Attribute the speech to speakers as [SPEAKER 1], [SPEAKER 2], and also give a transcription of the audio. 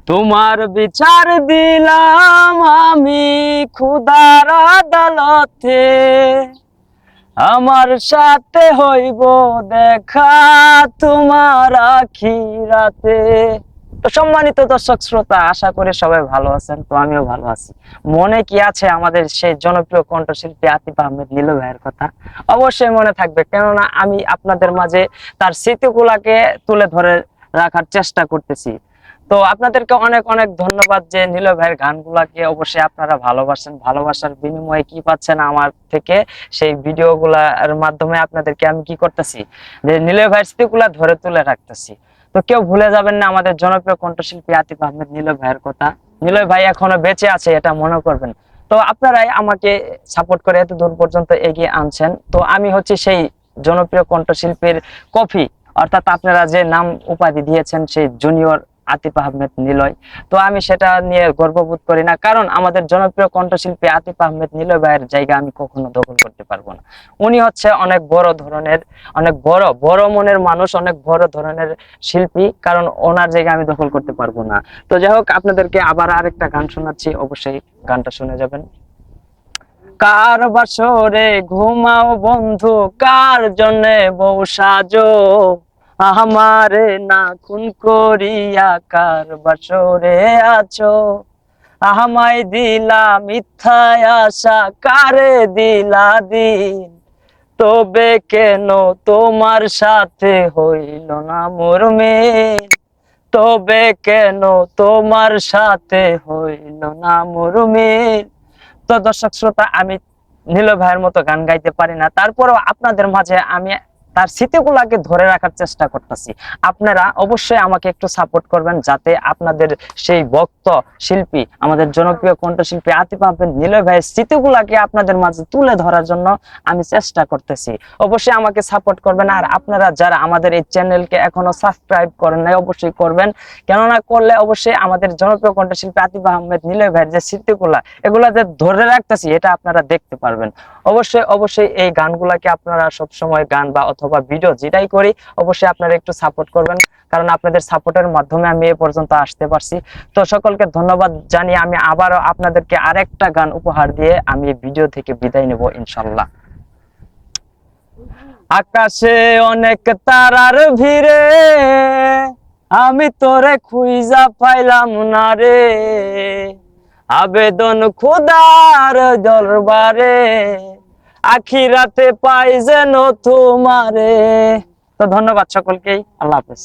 [SPEAKER 1] তোমার বিচার দিলাম আমি খুদার আদালতে, আমার সাথে হইব দেখা তোমার আখিরাতে। তো সম্মানিত দর্শক শ্রোতা, আশা করি সবাই ভালো আছেন। তো আমিও ভালো আছি। মনে কি আছে আমাদের সেই জনপ্রিয় কণ্ঠশিল্পী আতিফ আহমেদ নীলু ভাইয়ের কথা? অবশ্যই মনে থাকবে, কেননা আমি আপনাদের মাঝে তার স্মৃতিগুলাকে তুলে ধরে রাখার চেষ্টা করতেছি। তো আপনাদেরকে অনেক অনেক ধন্যবাদ যে নীলু ভাইয়ের গানগুলাকে অবশ্যই আপনারা ভালোবাসেন। ভালোবাসার বিনিময়ে কি পাচ্ছেন আমার থেকে? সেই ভিডিওগুলার মাধ্যমে আপনাদেরকে আমি কি করতেছি, যে নীলু ভাইয়ের স্মৃতিগুলা ধরে তুলে রাখতেছি। তো কেউ ভুলে যাবেন না আমাদের জনপ্রিয় কণ্ঠশিল্পী আতিফ আহমেদ নীলু ভাইয়ের কথা। নীলু ভাই এখনো বেঁচে আছে, এটা মনে করবেন। তো আপনারাই আমাকে সাপোর্ট করে এত দূর পর্যন্ত এগিয়ে আনছেন। তো আমি হচ্ছে সেই জনপ্রিয় কণ্ঠশিল্পীর কফি, অর্থাৎ আপনারা যে নাম উপাধি দিয়েছেন সেই জুনিয়র আতিফ আহমেদ নিলয়। তো আমি সেটা নিয়ে গর্ববোধ করি না, কারণ আমাদের জনপ্রিয় কণ্ঠশিল্পী আতিফ আহমেদ নিলয় ভাইয়ের জায়গা আমি কখনো দখল করতে পারবো না। উনি হচ্ছে অনেক বড় ধরনের, অনেক বড় বড় মনের মানুষ, অনেক বড় ধরনের শিল্পী, কারণ ওনার জায়গা আমি দখল করতে পারবো না। তো যাই হোক, আপনাদেরকে আবার আরেকটা গান শোনাচ্ছি, অবশ্যই গানটা শুনে যাবেন। কার বাসরে ঘুমাও বন্ধু, কার জন্যে বউ সাজো, আমারে না খুন করিয়া কার বাসরে আছো। আমায় দিলা মিথ্যায় আশা, কারে দিলা দিন, তবে কেন তোমার সাথে হইল না মোর মিল, তবে কেন তোমার সাথে হইল না মোর মিল। তো দর্শক শ্রোতা, আমি নীলু ভাইয়ের মতো গান গাইতে পারি না, তারপরেও আপনাদের মাঝে আমি তার স্মৃতিগুলাকে ধরে রাখার চেষ্টা করতেছি। আপনারা অবশ্যই আমাকে একটু সাপোর্ট করবেন, যাতে আপনাদের সেই ভক্ত শিল্পী, আমাদের জনপ্রিয় কণ্ঠশিল্পী আতিফ আহমেদ নীলু ভাইয়ের স্মৃতিগুলাকে আপনাদের মাঝে তুলে ধরার জন্য আমি চেষ্টা করতেছি। অবশ্যই আমাকে সাপোর্ট করবেন। আর আপনারা যারা আমাদের এই চ্যানেলকে এখনো সাবস্ক্রাইব করেন নাই, অবশ্যই করবেন। কেননা করলে অবশ্যই আমাদের জনপ্রিয় কণ্ঠশিল্পী আতিফ আহমেদ নীলু ভাইয়ের যে স্মৃতিগুলা, এগুলা যে ধরে রাখতেছি, এটা আপনারা দেখতে পারবেন। অবশ্যই অবশ্যই এই গানগুলাকে আপনারা সবসময় গান বা অথবা ভিডিও যেটাই করি, অবশ্যই আপনারা একটু সাপোর্ট করবেন, কারণ আপনাদের সাপোর্টের মাধ্যমে আমি এ পর্যন্ত আসতে পারছি। তো সকলকে ধন্যবাদ জানিয়ে আমি আবারও আপনাদেরকে আরেকটা গান উপহার দিয়ে আমি ভিডিও থেকে বিদায় নেব ইনশাল্লাহ। আকাশে অনেক তারার ভিড়ে আমি তোরে খুঁজা পাইলাম না রে, আবেদন খোদার দরবারে আখিরাতে পাই যেন তোমারে। তো ধন্যবাদ সকলকেই, আল্লাহ হাফেজ।